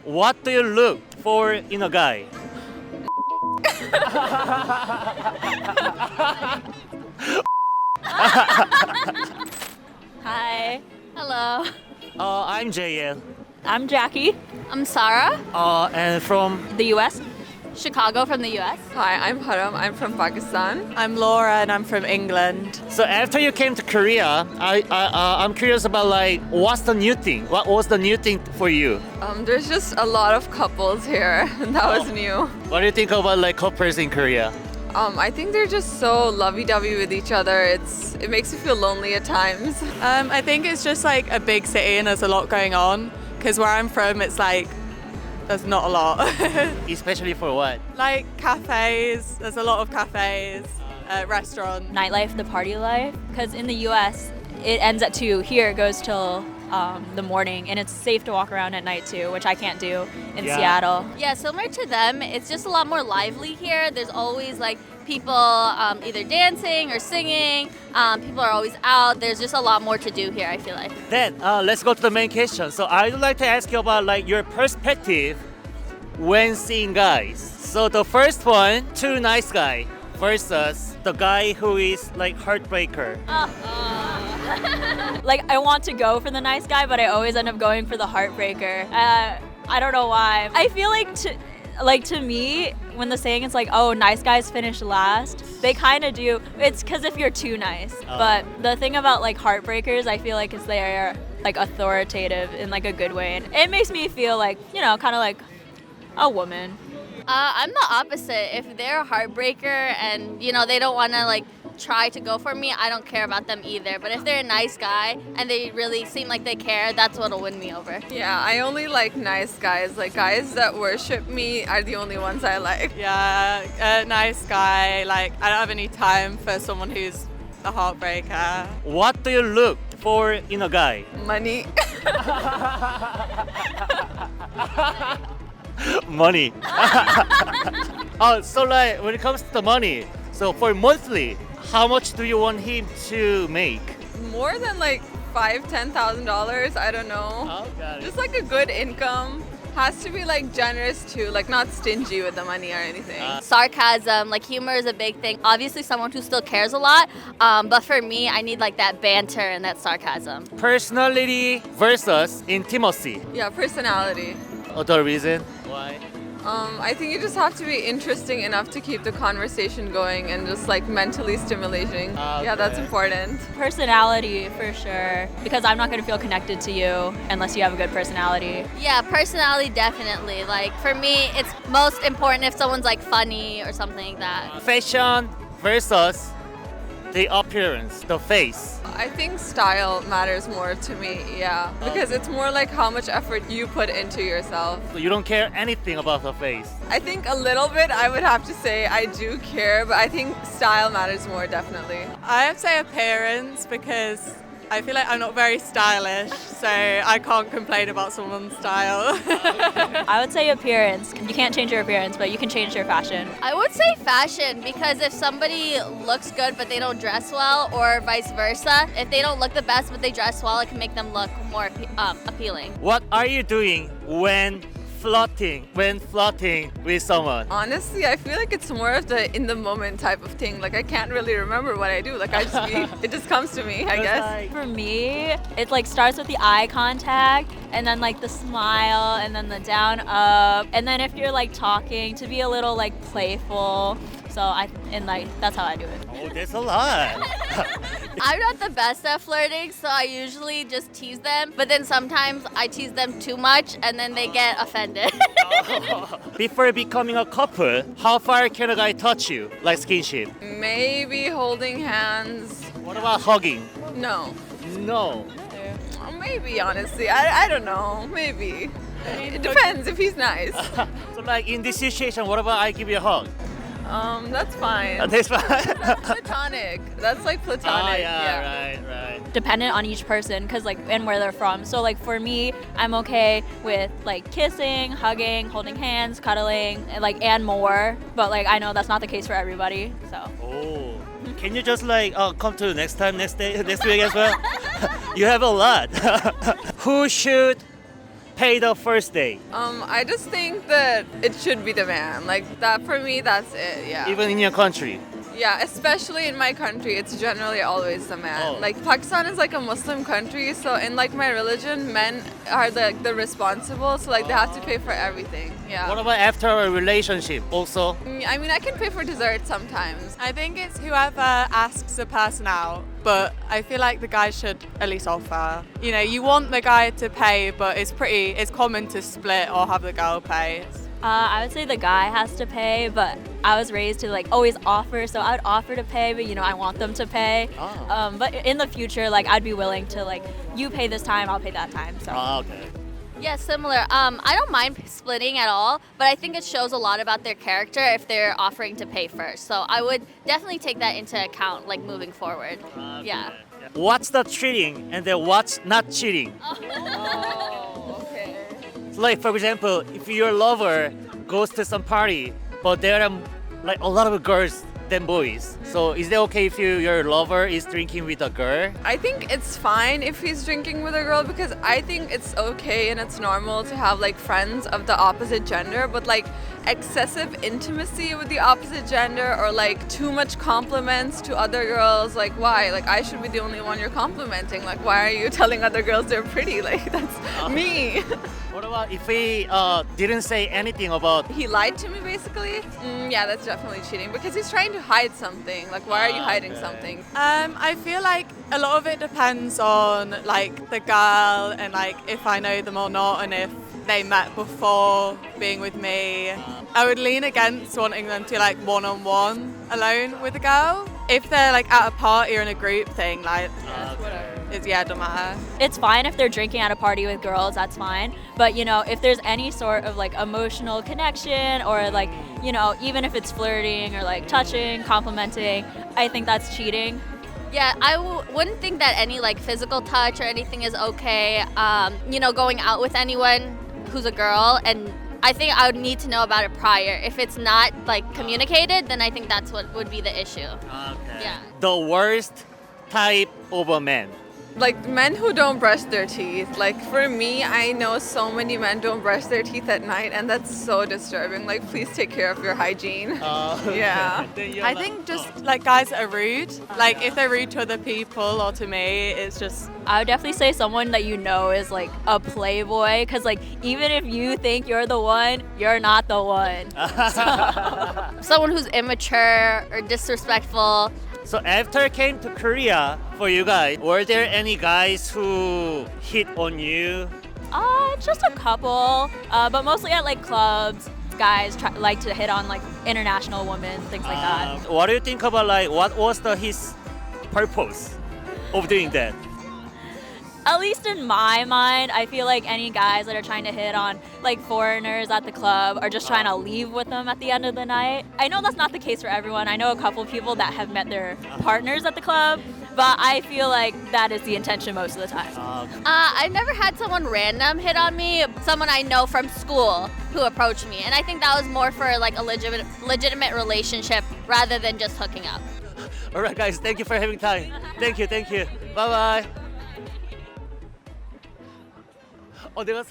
What do you look for in a guy? Hi. Hello. I'm JL. I'm Jackie. I'm Sarah. And from The U.S. Chicago from the U.S. Hi, I'm Haram. I'm from Pakistan. I'm Laura and I'm from England. so after you came to Korea, I'm curious about like what's the new thing? What was the new thing for you? There's just a lot of couples here. That was new. What do you think about like couples in Korea? I think they're just so lovey-dovey with each other. It makes you feel lonely at times. I think it's just like a big city and there's a lot going on. Because where I'm from, it's like there's not a lot. Especially for what? Like cafes, there's a lot of cafes, restaurants. Nightlife, the party life. Because in the U.S., it ends at 2. Here it goes till the morning, and it's safe to walk around at night too, which I can't do in Seattle. Yeah, similar to them, it's just a lot more lively here. There's always like people either dancing or singing. People are always out. There's just a lot more to do here, I feel like. Then let's go to the main question. So I would like to ask you about like your perspective when seeing guys. So the first one, too nice guy versus the guy who is like heartbreaker. Like, I want to go for the nice guy, but I always end up going for the heartbreaker. I don't know why. I feel like to me, when the saying is like, oh, nice guys finish last, they kind of do. It's because if you're too nice. But the thing about like heartbreakers, I feel like is they're like authoritative in like a good way. And it makes me feel like, you know, kind of like a woman. I'm the opposite. If they're a heartbreaker and, you know, they don't want to like try to go for me, I don't care about them either. But if they're a nice guy and they really seem like they care, that's what'll win me over. Yeah, I only like nice guys. Like guys that worship me are the only ones I like. Yeah, a nice guy. Like I don't have any time for someone who's a heartbreaker. What do you look for in a guy? Money. Money. So like when it comes to the money, so for monthly, how much do you want him to make? More than like $5,000-$10,000. I don't know. Oh, got it. Just like a good income. Has to be like generous too, like not stingy with the money or anything. Sarcasm, like humor is a big thing. Obviously someone who still cares a lot, but for me, I need like that banter and that sarcasm. Personality versus intimacy. Yeah, personality. The reason why? I think you just have to be interesting enough to keep the conversation going and just like mentally stimulating. Yeah, that's important. Personality for sure, because I'm not going to feel connected to you unless you have a good personality. Yeah, personality definitely. Like for me, it's most important if someone's like funny or something like that. Fashion versus the appearance, the face. I think style matters more to me, yeah. Because it's more like how much effort you put into yourself. So you don't care anything about the face. I think a little bit, I would have to say I do care, but I think style matters more, definitely. I have to say appearance because I feel like I'm not very stylish, so I can't complain about someone's style. I would say appearance. You can't change your appearance, but you can change your fashion. I would say fashion, because if somebody looks good but they don't dress well, or vice versa, if they don't look the best but they dress well, it can make them look more appealing. What are you doing when flirting with someone? Honestly, I feel like it's more of the in the moment type of thing. Like I can't really remember what I do. Like it just comes to me, I guess. For me, it like starts with the eye contact, and then like the smile, and then the down up, and then if you're like talking, to be a little like playful. So that's how I do it. Oh, there's a lot. I'm not the best at flirting, so I usually just tease them. But then sometimes I tease them too much, and then they get offended. Before becoming a couple, how far can a guy touch you, like skinship? Maybe holding hands. What about hugging? No. No. Maybe, honestly. I don't know. Maybe. It depends if he's nice. So like in this situation, what about I give you a hug? That's fine. That's fine. That's platonic. That's like platonic. Right. Dependent on each person, cause like and where they're from. So like for me, I'm okay with like kissing, hugging, holding hands, cuddling, and more. But like I know that's not the case for everybody. So. Oh. Can you just like come to next week as well? You have a lot. Who should pay the first date? I just think that it should be the man. Like that for me, that's it. Yeah. Even in your country? Yeah, especially in my country, it's generally always the man. Oh. Like Pakistan is like a Muslim country, so in like my religion, men are the responsible, so like they have to pay for everything. Yeah. What about after a relationship also? I mean, I can pay for dessert sometimes. I think it's whoever asks the person out, but I feel like the guy should at least offer. You know, you want the guy to pay, but it's common to split or have the girl pay. I would say the guy has to pay, but I was raised to like always offer, so I'd offer to pay, but you know I want them to pay. Oh. But in the future, like I'd be willing to like you pay this time, I'll pay that time. So. Okay. Yeah, similar. I don't mind splitting at all, but I think it shows a lot about their character if they're offering to pay first. So I would definitely take that into account, like moving forward. Yeah. What's the cheating and then what's not cheating? Oh, okay. Like for example, if your lover goes to some party, but there are like a lot of girls than boys. So is it okay if your lover is drinking with a girl? I think it's fine if he's drinking with a girl because I think it's okay and it's normal to have like friends of the opposite gender, but like excessive intimacy with the opposite gender or like too much compliments to other girls, like why? Like I should be the only one you're complimenting. Like why are you telling other girls they're pretty? Like that's me. What about if he didn't say anything about? He lied to me basically. Yeah, that's definitely cheating because he's trying to hide something. Like why are you hiding something? I feel like a lot of it depends on like the girl and like if I know them or not and if they met before being with me. I would lean against wanting them to like one-on-one alone with a girl. If they're like at a party or in a group thing, like it doesn't matter. It's fine if they're drinking at a party with girls, that's fine. But you know, if there's any sort of like emotional connection or like, you know, even if it's flirting or like touching, complimenting, I think that's cheating. Yeah, wouldn't think that any like physical touch or anything is okay. You know, going out with anyone who's a girl, and I think I would need to know about it prior. If it's not like communicated, then I think that's what would be the issue. Okay. Yeah. The worst type of a man. Like men who don't brush their teeth. Like for me, I know so many men don't brush their teeth at night, and that's so disturbing. Like please take care of your hygiene. Yeah. I think just like guys that are rude, like if they're rude to other people or to me, it's just I would definitely say someone that you know is like a playboy, because like even if you think you're the one, you're not the one. Someone who's immature or disrespectful. So after came to Korea for you guys, were there any guys who hit on you? Just a couple, but mostly at like clubs. Guys like to hit on like international women, things like that. What do you think about like what was his purpose of doing that? At least in my mind, I feel like any guys that are trying to hit on like foreigners at the club are just trying to leave with them at the end of the night. I know that's not the case for everyone. I know a couple people that have met their partners at the club, but I feel like that is the intention most of the time. I've never had someone random hit on me. Someone I know from school who approached me, and I think that was more for like a legitimate relationship rather than just hooking up. All right, guys, thank you for having time. Thank you. Bye bye. 내가